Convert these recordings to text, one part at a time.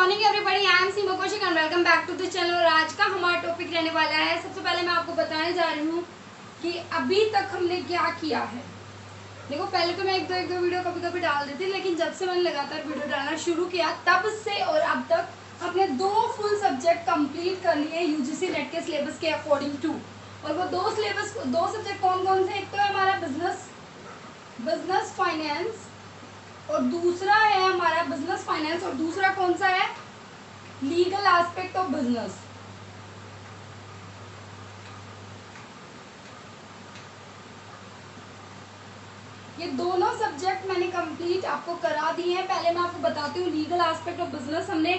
Morning everybody, I am Seema Kaushik and welcome back to the channel. और आज का हमारा टॉपिक रहने वाला है, सबसे पहले मैं आपको बताने जा रही हूँ कि अभी तक हमने क्या किया है। देखो, पहले तो मैं एक दो वीडियो कभी कभी डाल देती, लेकिन जब से मैंने लगातार वीडियो डालना शुरू किया तब से और अब तक अपने 2 फुल सब्जेक्ट कंप्लीट कर लिए यूजीसी नेट के सिलेबस के अकॉर्डिंग टू। और वो 2 सब्जेक्ट कौन कौन से? एक तो है हमारा बिजनेस फाइनेंस और दूसरा है हमारा बिजनेस फाइनेंस, और दूसरा कौन सा है? Legal aspect of business. ये दोनों सब्जेक्ट मैंने कंप्लीट आपको करा दिए हैं। पहले मैं आपको बताती हूँ, लीगल एस्पेक्ट ऑफ बिजनेस हमने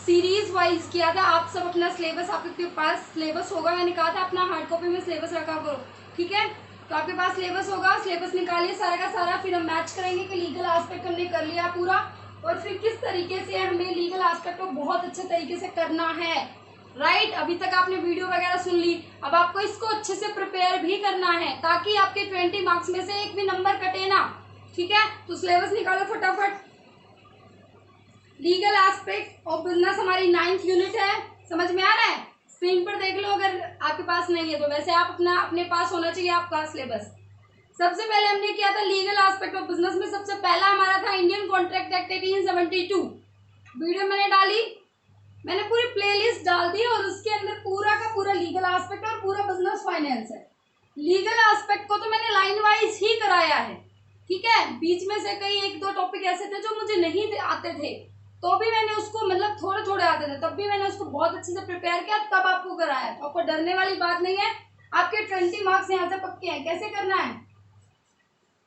सीरीज वाइज किया था। आप सब अपना सिलेबस, आपके पास सिलेबस होगा, मैंने कहा था अपना हार्ड कॉपी में सिलेबस रखा करो, ठीक है? तो आपके पास सिलेबस होगा, सिलेबस निकालिए सारा का सारा, फिर हम मैच करेंगे कि लीगल एस्पेक्ट हमने कर लिया पूरा, और फिर किस तरीके से हमें लीगल एस्पेक्ट को बहुत अच्छे तरीके से करना है। राइट, अभी तक आपने वीडियो वगैरह सुन ली, अब आपको इसको अच्छे से प्रिपेयर भी करना है ताकि आपके 20 मार्क्स में से एक भी नंबर कटे ना, ठीक है? तो सिलेबस निकालो फटाफट। लीगल एस्पेक्ट ऑफ बिजनेस हमारी 9th यूनिट है, समझ में आ रहा है? स्क्रीन पर देख लो अगर आपके पास नहीं है तो, वैसे आप अपने पास होना चाहिए आपका सिलेबस। सबसे पहले हमने किया था लीगल एस्पेक्ट ऑफ बिजनेस में, सबसे पहला हमारा था इंडियन कॉन्ट्रैक्ट एक्ट 1872। वीडियो मैंने डाली, मैंने पूरी प्लेलिस्ट डाल दी और उसके अंदर पूरा का पूरा लीगल एस्पेक्ट और पूरा बिजनेस फाइनेंस है। लीगल एस्पेक्ट को तो मैंने लाइन वाइज ही कराया है, ठीक है? बीच में से कई 1-2 टॉपिक ऐसे थे जो मुझे नहीं आते थे, तो भी मैंने उसको, मतलब थोड़े थोड़े आते थे, तब भी मैंने उसको बहुत अच्छे से प्रिपेयर किया, तब आपको कराया। तो आपको डरने वाली बात नहीं है, आपके 20 मार्क्स यहाँ से पक्के हैं। कैसे करना है?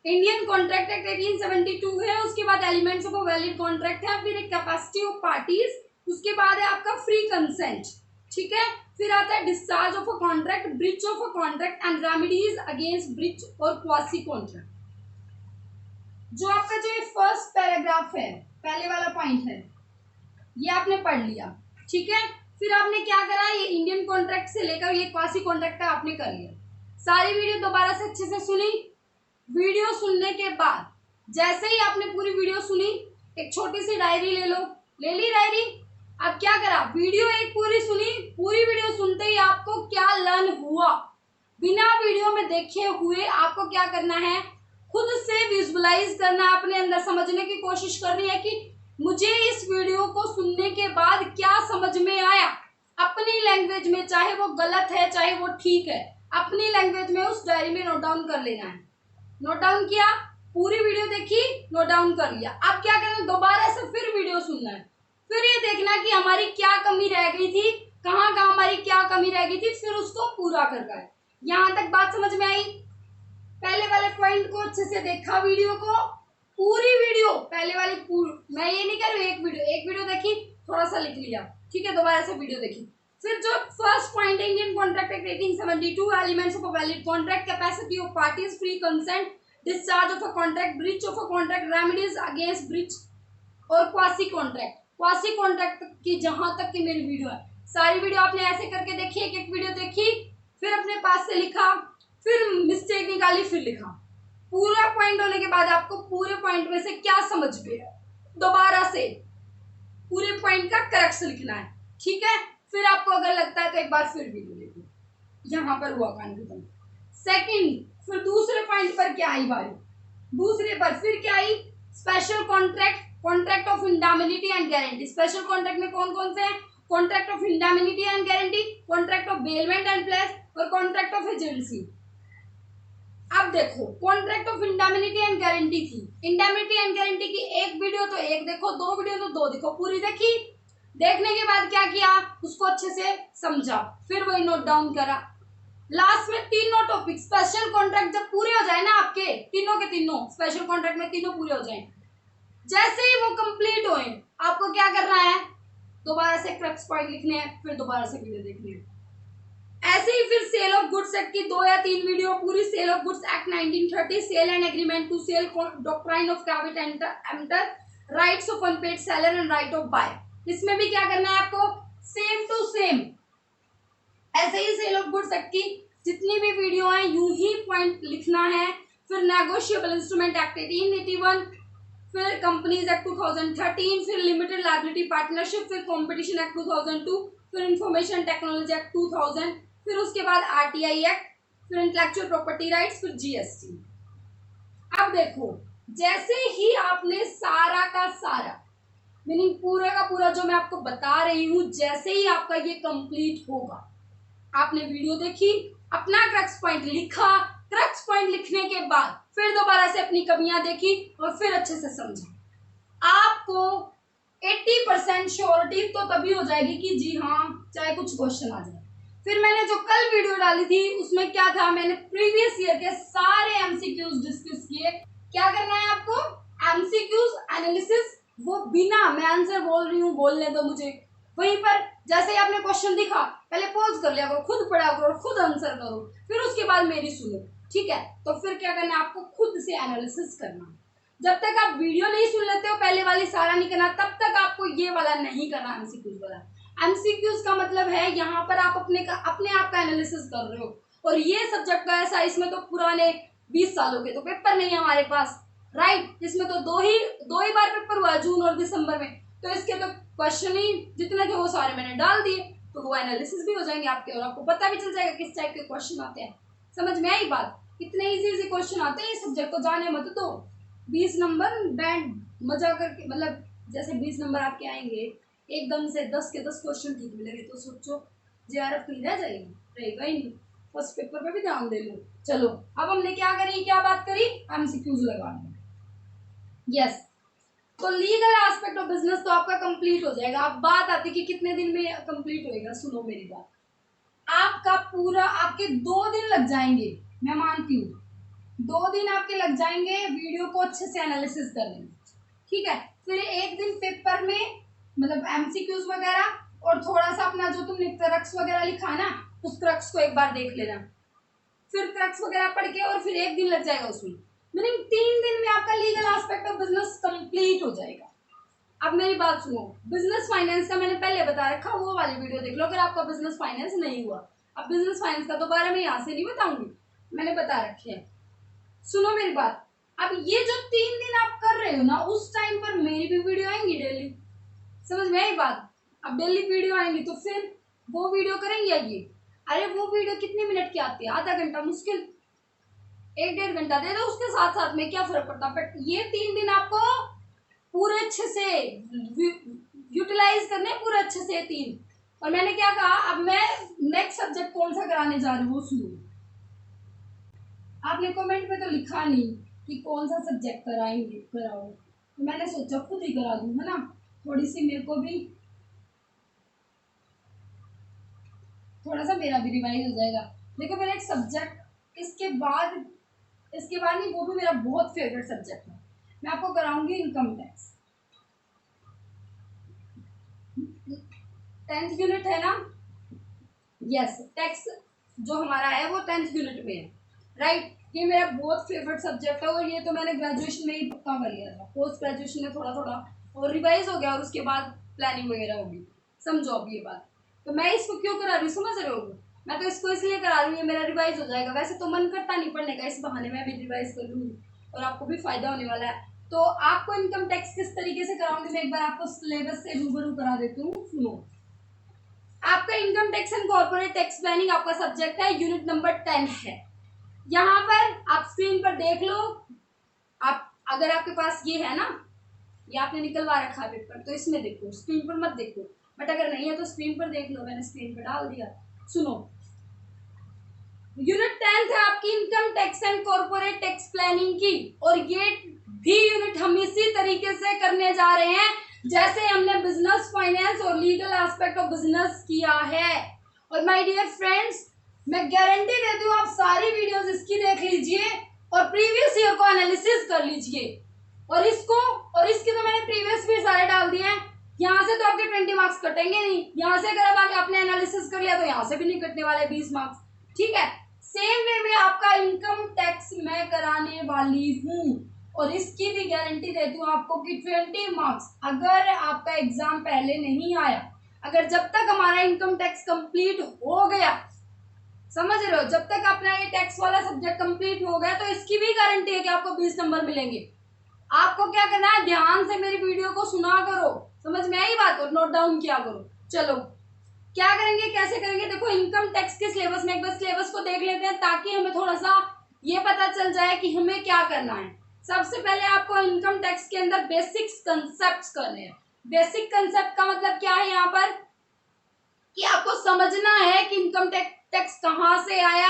इंडियन कॉन्ट्रैक्ट एक्ट 1872 है, उसके बाद elements of a valid contract है, फिर एक कैपेसिटी ऑफ पार्टीज, उसके बाद है आपका फ्री कंसेंट, ठीक है? फिर आता है discharge of a contract, breach of a contract and remedies against breach और क्वासी कॉन्ट्रैक्ट। जो आपका जो ये फर्स्ट पैराग्राफ है, पहले वाला पॉइंट है, ये आपने पढ़ लिया, ठीक है? फिर आपने क्या करा, ये इंडियन कॉन्ट्रैक्ट से लेकर ये क्वासी कॉन्ट्रैक्ट का आपने कर लिया। सारी वीडियो दोबारा से अच्छे से सुनी। वीडियो सुनने के बाद जैसे ही आपने पूरी वीडियो सुनी, एक छोटी सी डायरी ले लो, ले ली डायरी। अब क्या करा, वीडियो एक पूरी सुनी, पूरी वीडियो सुनते ही आपको क्या लर्न हुआ, बिना वीडियो में देखे हुए आपको क्या करना है, खुद से विजुअलाइज करना, अपने अंदर समझने की कोशिश करनी है कि मुझे इस वीडियो को सुनने के बाद क्या समझ में आया। अपनी लैंग्वेज में, चाहे वो गलत है चाहे वो ठीक है, अपनी लैंग्वेज में उस डायरी में नोट डाउन कर लेना है। नोट डाउन किया, पूरी वीडियो देखी, नोट डाउन कर लिया। अब क्या करना, दोबारा से फिर वीडियो सुनना है, फिर ये देखना कि हमारी क्या कमी रह गई थी, कहाँ कहाँ हमारी क्या कमी रह गई थी, फिर उसको पूरा करना है। यहाँ तक बात समझ में आई? पहले वाले पॉइंट को अच्छे से देखा, वीडियो को, पूरी वीडियो, पहले वाली मैं ये नहीं कह रही एक वीडियो देखी, थोड़ा सा लिख लिया, ठीक है? दोबारा से वीडियो देखी। फिर जो फर्स्ट पॉइंट है, Indian contract act 1872, elements of a valid contract, capacity of parties, free consent, discharge of a contract, breach of a contract, remedies against breach और क्वासी कॉन्ट्रैक्ट। क्वासी कॉन्ट्रैक्ट की जहां तक की मेरी वीडियो है, सारी video आपने ऐसे करके देखी, एक वीडियो देखी, फिर अपने पास से लिखा, फिर मिस्टेक निकाली, फिर लिखा। पूरा पॉइंट होने के बाद आपको पूरे पॉइंट में से क्या समझ गया, दोबारा से पूरे पॉइंट का करेक्ट लिखना है, ठीक है? फिर आपको अगर लगता है तो एक बार फिर वीडियो देखो, यहाँ पर हुआ कान खत्म। सेकंड, फिर दूसरे पॉइंट पर क्या आई बारी, दूसरे पर फिर क्या आई, special contract, contract of indemnity and guarantee. Special contract में कौन कौन से हैं? Contract of indemnity and guarantee, contract of bailment and pledge और कॉन्ट्रैक्ट ऑफ एजेंसी। अब देखो, contract of indemnity and guarantee थी, इंडैमिनिटी एंड गारंटी की एक वीडियो तो एक देखो, 2 वीडियो तो 2 देखो, पूरी देखी, देखने के बाद क्या किया, उसको अच्छे से समझा, फिर वही नोट डाउन करा। लास्ट में तीनों टॉपिक, स्पेशल कॉन्ट्रैक्ट जब पूरे हो जाए ना आपके, तीनों के तीनों स्पेशल कॉन्ट्रैक्ट में तीनों पूरे हो जाए, जैसे ही वो कंप्लीट होए, आपको क्या करना है, दोबारा से क्रक्स पॉइंट लिखने हैं, फिर दोबारा से वीडियो देखनी है। ऐसे ही फिर सेल ऑफ गुड्स एक्ट की 2 या 3 वीडियो, पूरी sale of goods act 1930, sale and agreement to sell, doctrine of caveat emptor, rights of unpaid seller and right of buy. इसमें भी क्या करना है आपको, सेम टू सेम ऐसे ही सेल ऑफ गुड्स एक्ट की जितनी भी वीडियो है यूं ही पॉइंट लिखना है। फिर नेगोशिएबल इंस्ट्रूमेंट एक्ट 1881, फिर कंपनीज एक्ट 2013, फिर लिमिटेड लायबिलिटी पार्टनरशिप, फिर कंपटीशन एक्ट 2002, फिर इंफॉर्मेशन टेक्नोलॉजी एक्ट 2000, फिर उसके बाद आरटीआई एक्ट, फिर इंटेलेक्चुअल प्रॉपर्टी राइट्स, फिर जीएसटी। अब देखो, जैसे ही आपने सारा का सारा मीनिंग पूरा का पूरा जो मैं आपको बता रही हूं, जैसे ही आपका ये कंप्लीट होगा, आपने वीडियो देखी, अपना क्रक्स पॉइंट लिखा, क्रक्स पॉइंट लिखने के बाद फिर दोबारा से अपनी कमियां देखी और फिर अच्छे से समझा, आपको 80% श्योरिटी तो तभी हो जाएगी कि जी हाँ, चाहे कुछ क्वेश्चन आ जाए। फिर मैंने जो कल वीडियो डाली थी उसमें क्या था, मैंने प्रीवियस ईयर के सारे एमसीक्यूज डिस्कस किए। क्या करना है आपको, एमसीक्यूज एनालिसिस, वो बिना मैं आंसर बोल रही हूँ बोलने दो मुझे, वहीं पर जैसे ही आपने क्वेश्चन दिखा पहले पॉज कर लिया करो, खुद पढ़ा करो, खुद आंसर करो, फिर उसके बाद मेरी सुनो, ठीक है। तो फिर क्या करना है, आपको खुद से एनालिसिस करना। जब तक आप वीडियो नहीं सुन लेते हो, पहले वाली सारा नहीं करना, तब तक आपको ये वाला नहीं करना, एमसीक्यूज वाला। एमसीक्यूज का मतलब है यहाँ पर आप अपने आप का एनालिसिस कर रहे हो, और ये सब्जेक्ट का ऐसा, इसमें तो पुराने 20 सालों के तो पेपर नहीं है हमारे पास, राइट। इसमें तो दो ही बार पेपर हुआ, जून और दिसंबर में, तो इसके तो क्वेश्चन ही जितने थे वो सारे मैंने डाल दिए, तो वो एनालिसिस भी हो जाएंगे आपके, और आपको पता भी चल जाएगा किस टाइप के क्वेश्चन आते हैं। समझ में आई बात, कितने इजी क्वेश्चन आते हैं, इस सब्जेक्ट को जाने मत तो 20 नंबर बैंड मजा करके, मतलब जैसे 20 नंबर आपके आएंगे, एकदम से 10 के 10 क्वेश्चन ठीक मिलेंगे, तो सोचो जेआरएफ नहीं रह जाएगी, रहेगा ही नहीं, फर्स्ट पेपर पे भी ध्यान दे लो। चलो अब हमने क्या करी, क्या बात करी, एमसीक्यूज लगाने। यस, तो लीगल एस्पेक्ट ऑफ बिजनेस तो आपका कंप्लीट हो जाएगा। अब बात आती कि कितने दिन में कंप्लीट होएगा, सुनो मेरी बात, आपका पूरा आपके 2 दिन लग जाएंगे, मैं मानती हूँ 2 दिन आपके लग जाएंगे वीडियो को अच्छे से एनालिसिस करने में, ठीक है। फिर एक दिन पेपर में मतलब एमसीक्यूज वगैरह, और थोड़ा सा अपना जो तुमने क्रक्स वगैरह लिखा ना, उस क्रक्स को एक बार देख लेना, फिर क्रक्स वगैरह पढ़ के, और फिर एक दिन लग जाएगा उसमें, मीनिंग 3 दिन में आपका legal aspect of business complete हो जाएगा। अब मेरी बात सुनो, बिजनेस फाइनेंस का मैंने पहले बता रखा, वो वाली वीडियो देख लो अगर आपका बिजनेस फाइनेंस नहीं हुआ। अब बिजनेस फाइनेंस का दोबारा मैं यहाँ से नहीं बताऊंगी, मैंने बता रखे हैं। सुनो मेरी बात, अब ये जो 3 दिन आप कर रहे हो ना, उस टाइम पर मेरी भी वीडियो आएंगी डेली, समझ में आई बात। अब डेली वीडियो आएंगी तो फिर वो वीडियो करेंगे ये, अरे वो वीडियो कितने मिनट की आती है, आधा घंटा मुश्किल, 1-1.5 घंटा दे दो उसके साथ साथ में, क्या फर्क पड़ता। बट ये 3 दिन आपको पूरे अच्छे से यूटिलाइज करने, पूरे अच्छे से 3। और मैंने क्या कहा, अब मैं नेक्स्ट सब्जेक्ट कौन सा कराने जा रही हूँ वो सुनो। आपने कमेंट में तो लिखा नहीं कि कौन सा सब्जेक्ट कराएंगे, कराओ, तो मैंने सोचा खुद ही करा दूँ, है ना, थोड़ी सी मेरे को भी, थोड़ा सा मेरा भी रिवाइज हो जाएगा। देखो मेरा एक सब्जेक्ट इसके बाद नहीं, वो भी मेरा बहुत फेवरेट सब्जेक्ट है, मैं आपको कराऊंगी इनकम टैक्स। 10th यूनिट है ना, यस, टैक्स जो हमारा है वो 10th यूनिट में है, राइट। ये मेरा बहुत फेवरेट सब्जेक्ट है, और ये तो मैंने ग्रेजुएशन में ही पक्का कर लिया था, पोस्ट ग्रेजुएशन में थोड़ा थोड़ा और रिवाइज हो गया, और उसके बाद प्लानिंग वगैरह होगी, समझो अब ये बात। तो मैं इसको क्यों करा रही हूँ, समझ रहे हो, मैं तो इसको इसलिए करा रही हूँ, ये मेरा रिवाइज हो जाएगा। वैसे तो मन करता नहीं पढ़ने का, इस बहाने मैं भी रिवाइज कर लूँगी और आपको भी फायदा होने वाला है। तो आपको इनकम टैक्स किस तरीके से कराऊंगी, मैं एक बार आपको सिलेबस से रूबरू करा देती हूँ, सुनो। आपका income tax and corporate tax planning आपका सब्जेक्ट है, यूनिट नंबर 10 है। यहाँ पर आप स्क्रीन पर देख लो, आप अगर आपके पास ये है ना, ये आपने निकलवा रखा है पेपर, तो इसमें देखो, स्क्रीन पर मत देखो, बट अगर नहीं है तो स्क्रीन पर देख लो, मैंने स्क्रीन पर डाल दिया। सुनो, यूनिट 10 है आपकी income tax and corporate tax planning की, और ये भी यूनिट हम इसी तरीके से करने जा रहे हैं जैसे हमने बिजनेस फाइनेंस और लीगल एस्पेक्ट ऑफ बिजनेस किया है। और माय डियर फ्रेंड्स, मैं गारंटी देती हूँ, आप सारी वीडियोस इसकी देख लीजिए और प्रीवियस ईयर को एनालिसिस कर लीजिए, और इसके तो मैंने प्रीवियस भी सारे डाल दिए हैं। यहाँ से तो आपके 20 मार्क्स कटेंगे नहीं, यहाँ से अगर अब आपने एनालिसिस कर लिया तो यहाँ से भी नहीं कटने वाले 20 मार्क्स, ठीक है। सेम वे में आपका इनकम टैक्स मैं कराने वाली हूँ, और इसकी भी गारंटी देती हूँ आपको कि 20 मार्क्स, अगर आपका एग्जाम पहले नहीं आया, अगर जब तक हमारा इनकम टैक्स कंप्लीट हो गया, समझ रहे हो, जब तक अपना ये टैक्स वाला सब्जेक्ट कंप्लीट हो गया, तो इसकी भी गारंटी है कि आपको 20 नंबर मिलेंगे। आपको क्या करना है, ध्यान से मेरी वीडियो को सुना करो, समझ में आई बात, और नोट डाउन किया करो। चलो क्या करेंगे, कैसे करेंगे, देखो इनकम टैक्स के सिलेबस में एक बार सिलेबस को देख लेते हैं ताकि हमें थोड़ा सा ये पता चल जाए कि हमें क्या करना है। सबसे पहले आपको इनकम टैक्स के अंदर बेसिक्स कंसेप्ट करने हैं। बेसिक कंसेप्ट का मतलब क्या है यहाँ पर, कि आपको समझना है कि इनकम टैक्स कहाँ से आया,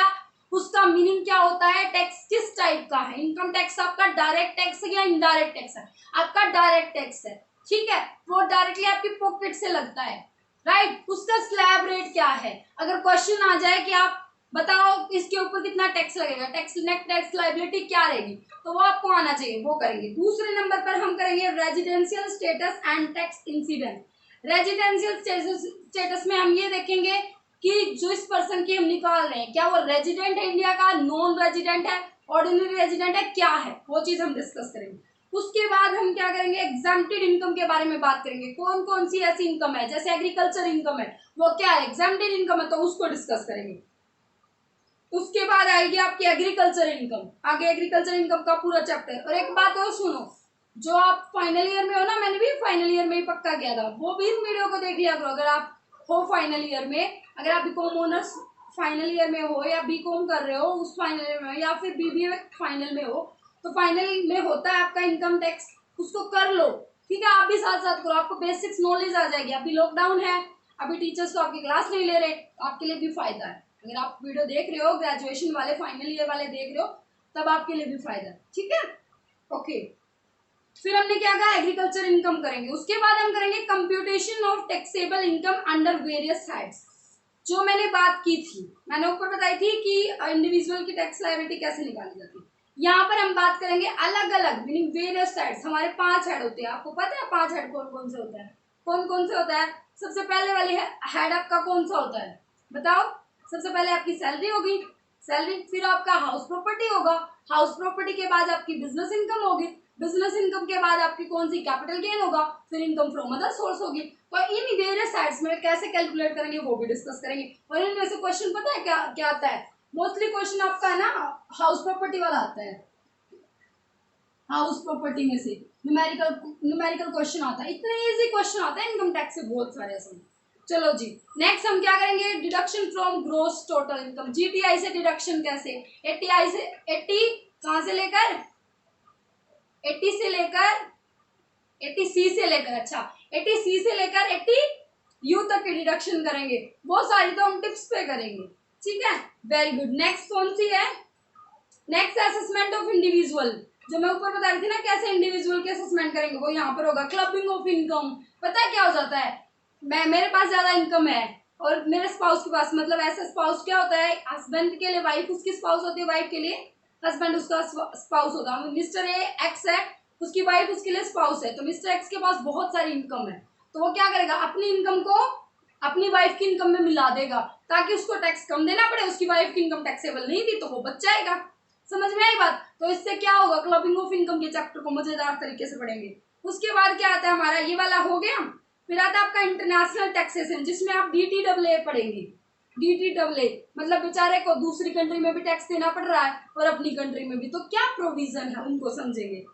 उसका मीनिंग क्या होता है, टैक्स किस टाइप का है। इनकम टैक्स आपका डायरेक्ट टैक्स है या इनडायरेक्ट टैक्स है, आपका डायरेक्ट टैक्स है, ठीक है, वो डायरेक्टली आपकी पॉकेट से लगता है, राइट। उसका स्लैब रेट क्या है, अगर क्वेश्चन आ जाए कि आप बताओ इसके ऊपर कितना टैक्स लगेगा, टैक्स नेट टैक्स लायबिलिटी क्या रहेगी, तो वो आपको आना चाहिए, वो करेंगे। दूसरे नंबर पर हम करेंगे residential status and tax incident. Residential status में हम ये देखेंगे कि जो इस पर्सन की हम निकाल रहे हैं, क्या वो रेजिडेंट है इंडिया का, नॉन रेजिडेंट है, ऑर्डिनरी रेजिडेंट है, क्या है, वो चीज हम डिस्कस करेंगे। उसके बाद हम क्या करेंगे, एग्जाम्प्टेड इनकम के बारे में बात करेंगे, कौन कौन सी ऐसी इनकम है, जैसे एग्रीकल्चर इनकम है, वो क्या है, एग्जाम्प्टेड इनकम है, तो उसको डिस्कस करेंगे। उसके बाद आएगी आपकी एग्रीकल्चर इनकम, आगे एग्रीकल्चर इनकम का पूरा चैप्टर। और एक बात और सुनो, जो आप फाइनल ईयर में हो ना, मैंने भी फाइनल ईयर में ही पक्का किया था, वो भी इस वीडियो को देख लिया करो। अगर आप हो फाइनल ईयर में, अगर आप बीकॉम ऑनर्स फाइनल ईयर में हो या बीकॉम कर रहे हो उस फाइनल ईयर में, या फिर बीबीए फाइनल में हो, तो फाइनल में होता है आपका इनकम टैक्स, उसको कर लो, ठीक है। आप भी साथ साथ करो, आपको बेसिक्स नॉलेज आ जाएगी। अभी लॉकडाउन है, अभी टीचर्स तो आपकी क्लास नहीं ले रहे, आपके लिए भी फायदा है। अगर आप वीडियो देख रहे हो, ग्रेजुएशन वाले फाइनल ईयर वाले देख रहे हो, तब आपके लिए भी फायदा है, ठीक है, ओके। फिर हमने क्या कहा, एग्रीकल्चर इनकम करेंगे। उसके बाद हम करेंगे computation of taxable income under various heads. जो मैंने बात की थी, मैंने ऊपर बताई थी कि इंडिविजुअल की टैक्स लायबिलिटी कैसे निकाली जाती है। यहाँ पर हम बात करेंगे अलग अलग, मीनिंग वेरियस हेड्स। हमारे 5 हेड होते हैं, आपको पता है 5 हेड कौन कौन से होता है, कौन कौन से होता है। सबसे पहले वाली हेड आपका कौन सा होता है, बताओ। सबसे पहले आपकी सैलरी होगी, सैलरी, फिर आपका हाउस प्रॉपर्टी होगा, हाउस प्रॉपर्टी के बाद आपकी बिजनेस इनकम होगी, बिजनेस इनकम के बाद आपकी कौन सी कैपिटल गेन होगा, फिर इनकम फ्रॉम अदर सोर्स होगी। तो इन वेरियस साइड्स में कैसे कैलकुलेट करेंगे वो भी डिस्कस करेंगे। और इनमें से क्वेश्चन पता है क्या क्या आता है, मोस्टली क्वेश्चन आपका है ना हाउस प्रॉपर्टी वाला आता है। हाउस प्रॉपर्टी में से न्यूमेरिकल क्वेश्चन आता है, इतने इजी क्वेश्चन आता है इनकम टैक्स से, बहुत सारे ऐसे। चलो जी, नेक्स्ट हम क्या करेंगे, deduction from gross total income. GTI से डिडक्शन कैसे, 80 से 80 कहाँ से लेकर 80 से लेकर 80C से लेकर, अच्छा 80C से लेकर 80U तक की डिडक्शन करेंगे। वो सारी तो हम टिप्स पे करेंगे, ठीक है, वेरी गुड। नेक्स्ट कौन सी है, नेक्स्ट असेसमेंट ऑफ इंडिविजुअल। जो मैं ऊपर बता रही थी ना कैसे इंडिविजुअल के असेसमेंट करेंगे, वो यहाँ पर होगा। क्लबिंग ऑफ इनकम, पता है क्या हो जाता है, मेरे पास ज्यादा इनकम है और मेरे स्पाउस के पास, मतलब ऐसा स्पाउस क्या होता है, हस्बैंड के लिए वाइफ उसकी स्पाउस होती है, वाइफ के लिए हस्बैंड उसका स्पाउस होता है। मिस्टर ए एक्स है, उसकी वाइफ उसके लिए स्पाउस है, तो मिस्टर एक्स के पास बहुत सारी इनकम है, तो वो क्या करेगा, अपनी इनकम को अपनी वाइफ की इनकम में मिला देगा ताकि उसको टैक्स कम देना पड़े। उसकी वाइफ की इनकम टैक्सेबल नहीं थी तो वो बच जाएगा, समझ में आई बात। तो इससे क्या होगा, क्लबिंग ऑफ इनकम के चैप्टर को मजेदार तरीके से पढ़ेंगे। उसके बाद क्या आता है हमारा, ये वाला हो गया। फिर आता है आपका इंटरनेशनल टैक्सेशन, जिसमें आप DTAA पढ़ेंगे। DTAA मतलब बेचारे को दूसरी कंट्री में भी टैक्स देना पड़ रहा है और अपनी कंट्री में भी, तो क्या प्रोविजन है उनको समझेंगे।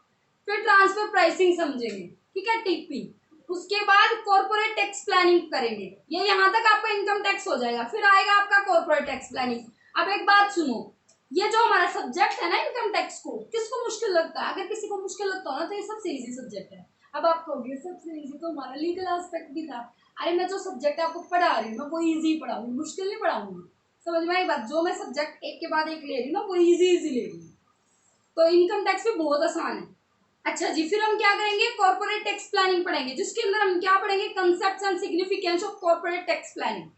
फिर ट्रांसफर प्राइसिंग समझेंगे, ठीक है, टीपी। उसके बाद कॉर्पोरेट टैक्स प्लानिंग करेंगे, ये यहाँ तक आपका इनकम टैक्स हो जाएगा। फिर आएगा आपका कॉर्पोरेट टैक्स प्लानिंग। अब एक बात सुनो, ये जो हमारा सब्जेक्ट है ना इनकम टैक्स को, किसको मुश्किल लगता है, अगर किसी को मुश्किल लगता हो ना तो ये सबसे इजी सब्जेक्ट है। अब आप कहोगे सबसे इजी तो हमारा लीगल एस्पेक्ट भी था। अरे मैं जो सब्जेक्ट आपको पढ़ा रही हूँ मैं वो इजी पढ़ाऊंगी, मुश्किल नहीं पढ़ाऊंगी, समझ में आई बात। जो मैं सब्जेक्ट एक के बाद एक ले रही हूँ ना वो इजी ले रही हूँ। तो इनकम टैक्स भी बहुत आसान है। अच्छा जी, फिर हम क्या करेंगे, कॉर्पोरेट टैक्स प्लानिंग पढ़ेंगे, जिसके अंदर हम क्या पढ़ेंगे, concepts and significance of corporate tax planning.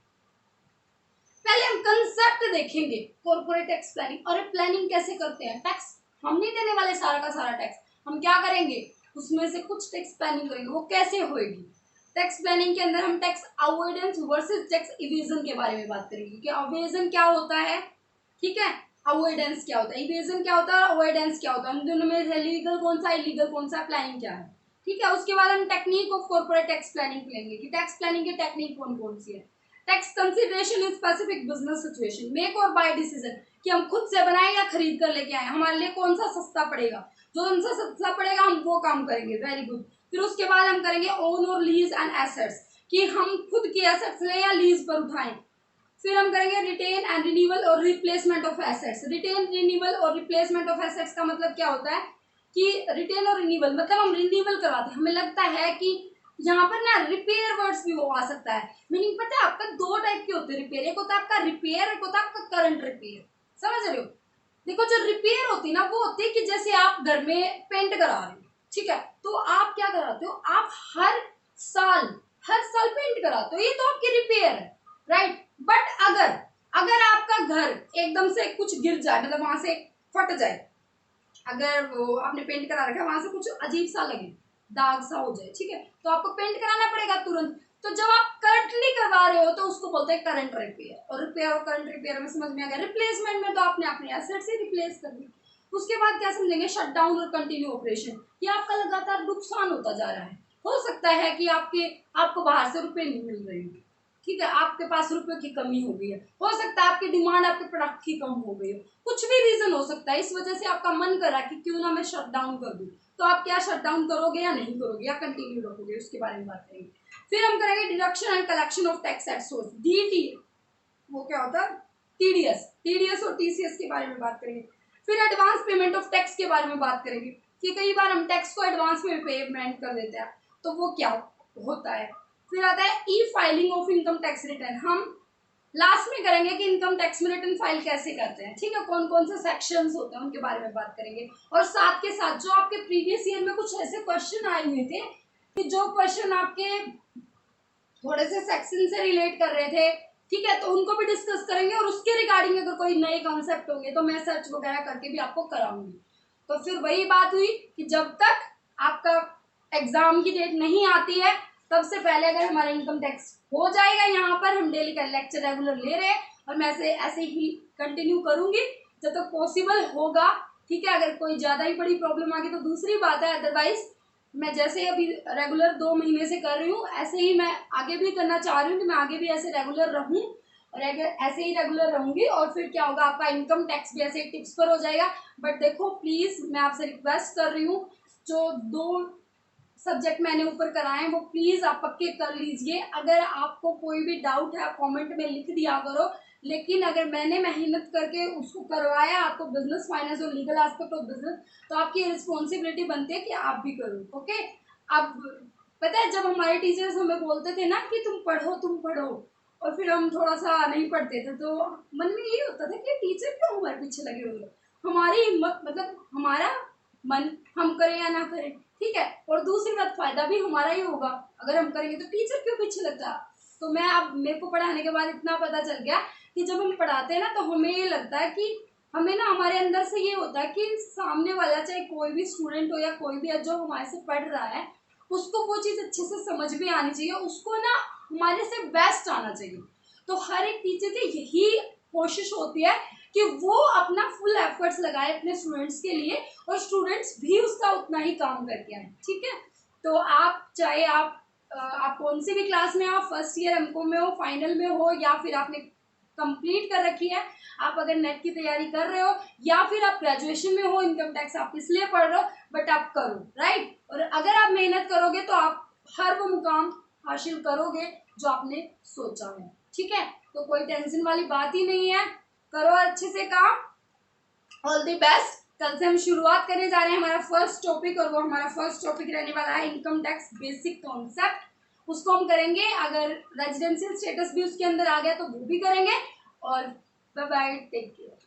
पहले हम कंसेप्ट देखेंगे कॉर्पोरेट टैक्स प्लानिंग। और प्लानिंग कैसे करते हैं, टैक्स हम नहीं देने वाले सारा का सारा टैक्स, हम क्या करेंगे उसमें से कुछ टैक्स प्लानिंग करेंगे, वो कैसे होएगी। टैक्स प्लानिंग के अंदर हम tax avoidance versus tax evasion के बारे में बात करेंगे कि अवेजन क्या होता है, ठीक है, अवॉइडेंस क्या होता है, इवेजन क्या होता है, अवॉइडेंस क्या होता है, उन दोनों में लीगल कौन सा इलीगल कौन सा, प्लानिंग क्या है, ठीक है। उसके बाद हम technique of corporate tax planning लेंगे कि टैक्स प्लानिंग की टेक्निक कौन कौन सी है। Tax consideration in specific business situation, make और बाय डिसीजन, कि हम खुद से बनाए या खरीद कर लेके आए, हमारे लिए कौन सा सस्ता पड़ेगा, जो उनसे सस्ता पड़ेगा हम वो काम करेंगे। Very good. फिर उसके बाद हम करेंगे ओन और लीज एंड एसेट्स, कि हम खुद की एसेट्स लें या लीज पर उठाएं। फिर हम करेंगे रिटेन एंड रिन्यूअल और replacement of assets. Retain, renewal और रिप्लेसमेंट ऑफ एसेट्स का मतलब क्या होता है कि रिटेन और रिन्यूअल मतलब हम रिन्यूअल करवाते हैं, हमें लगता है कि यहाँ पर ना रिपेयर वर्ड्स भी वो आ सकता है। मीनिंग पता है आपका दो टाइप के होते हैं रिपेयर, एक होता है आपका रिपेयर, एक होता है आपका करंट रिपेयर। समझ रहे हो? देखो जो रिपेयर होती है ना वो होती है कि जैसे आप घर में पेंट करा रहे हो, ठीक है, तो आप क्या कराते हो, आप हर साल पेंट कराते हो, ये तो आपकी रिपेयर है, राइट। बट अगर अगर आपका घर एकदम से कुछ गिर जाए, मतलब वहां से फट जाए, अगर वो आपने पेंट करा रखा है वहां से कुछ अजीब सा लगे, दाग सा हो जाए, ठीक है, तो आपको पेंट कराना पड़ेगा तुरंत। तो जब आप करंटली करवा रहे हो तो उसको बोलते हैं करंट रिपेयर। और रिपेयर और करंट रिपेयर में समझ में आ गया। रिप्लेसमेंट में तो आपने अपने एसेट से रिप्लेस कर दी। उसके बाद क्या समझेंगे, शट डाउन और कंटिन्यू ऑपरेशन, ये आपका लगातार नुकसान होता जा रहा है। हो सकता है कि आपको बाहर से रुपए नहीं मिल रहे हो, ठीक है, आपके पास रुपए की कमी हो गई है, हो सकता है आपकी डिमांड आपके प्रोडक्ट की कम हो गई हो, कुछ भी रीजन हो सकता है, इस वजह से आपका मन कर रहा है कि क्यों ना मैं शट डाउन कर दूं। तो आप क्या शट डाउन करोगे या नहीं करोगे या कंटिन्यू रखोगे, उसके बारे में बात करेंगे। फिर हम करेंगे deduction and collection of tax at source, DT, वो क्या होता है, टीडीएस और टीसीएस के बारे में बात करेंगे। फिर एडवांस पेमेंट ऑफ टैक्स के बारे में बात करेंगे कि कई बार हम टैक्स को एडवांस में पेमेंट कर देते हैं, तो वो क्या होता है। फिर आता है ई filing of income tax return, हम लास्ट में करेंगे कि इनकम टैक्स में रिटर्न फाइल कैसे करते हैं, ठीक है, कौन कौन से सेक्शंस होते हैं उनके बारे में बात करेंगे। और साथ के साथ जो आपके प्रीवियस ईयर में कुछ ऐसे क्वेश्चन आए हुए थे कि जो क्वेश्चन आपके थोड़े से सेक्शन से रिलेट कर रहे थे, ठीक है, तो उनको भी डिस्कस करेंगे। और उसके रिगार्डिंग अगर कोई नए कॉन्सेप्ट होंगे तो मैं सर्च वगैरह करके भी आपको कराऊंगी। तो फिर वही बात हुई कि जब तक आपका एग्जाम की डेट नहीं आती है तब से पहले अगर हमारा इनकम टैक्स हो जाएगा, यहाँ पर हम डेली का लेक्चर रेगुलर ले रहे हैं और मैं ऐसे ही कंटिन्यू करूंगी जब तक पॉसिबल होगा, ठीक है। अगर कोई ज़्यादा ही बड़ी प्रॉब्लम आ गई तो दूसरी बात है, अदरवाइज मैं जैसे अभी रेगुलर 2 महीने से कर रही हूँ ऐसे ही मैं आगे भी करना चाह रही हूँ कि मैं आगे भी ऐसे रेगुलर रहूँ और ऐसे ही रेगुलर रहूंगी। और फिर क्या होगा, आपका इनकम टैक्स भी ऐसे टिप्स पर हो जाएगा। बट देखो प्लीज़ मैं आपसे रिक्वेस्ट कर रही हूँ, जो 2 सब्जेक्ट मैंने ऊपर कराए हैं वो प्लीज़ आप पक्के कर लीजिए। अगर आपको कोई भी डाउट है कमेंट में लिख दिया करो, लेकिन अगर मैंने मेहनत करके उसको करवाया आपको बिजनेस फाइनेंस और लीगल एस्पेक्ट ऑफ बिजनेस, तो आपकी रिस्पॉन्सिबिलिटी बनती है कि आप भी करो, ओके। अब पता है जब हमारे टीचर्स हमें बोलते थे ना कि तुम पढ़ो और फिर हम थोड़ा सा नहीं पढ़ते थे तो मन में ये होता था कि टीचर क्यों हमारे पीछे लगे हुए हैं, हमारी हिम्मत, मतलब हमारा मन, हम करें या ना करें, ठीक है। और दूसरी बात फायदा भी हमारा ही होगा अगर हम करेंगे, तो टीचर क्यों पीछे लगता। तो मैं अब मेरे को पढ़ाने के बाद इतना पता चल गया कि जब हम पढ़ाते हैं ना तो हमें ये लगता है कि हमें ना हमारे अंदर से ये होता है कि सामने वाला चाहे कोई भी स्टूडेंट हो या कोई भी जो हमारे से पढ़ रहा है उसको वो चीज़ अच्छे से समझ में आनी चाहिए, उसको ना हमारे से बेस्ट आना चाहिए। तो हर एक टीचर की यही कोशिश होती है कि वो अपना फुल एफर्ट्स लगाए अपने स्टूडेंट्स के लिए और स्टूडेंट्स भी उसका उतना ही काम करके आए, ठीक है। तो आप चाहे आप कौन सी भी क्लास में हो, फर्स्ट ईयर एमकॉम में हो, फाइनल में हो, या फिर आपने कंप्लीट कर रखी है, आप अगर नेट की तैयारी कर रहे हो या फिर आप ग्रेजुएशन में हो, इनकम टैक्स आप इसलिए पढ़ रहे हो, बट आप करो, राइट। और अगर आप मेहनत करोगे तो आप हर वो मुकाम हासिल करोगे जो आपने सोचा है, ठीक है। तो कोई टेंशन वाली बात ही नहीं है, करो अच्छे से काम। All the best. कल से हम शुरुआत करने जा रहे हैं हमारा फर्स्ट टॉपिक, और वो हमारा फर्स्ट टॉपिक रहने वाला है इनकम टैक्स बेसिक कॉन्सेप्ट। उसको हम करेंगे, अगर रेजिडेंशियल स्टेटस भी उसके अंदर आ गया तो वो भी करेंगे। और बाय बाय, टेक केयर।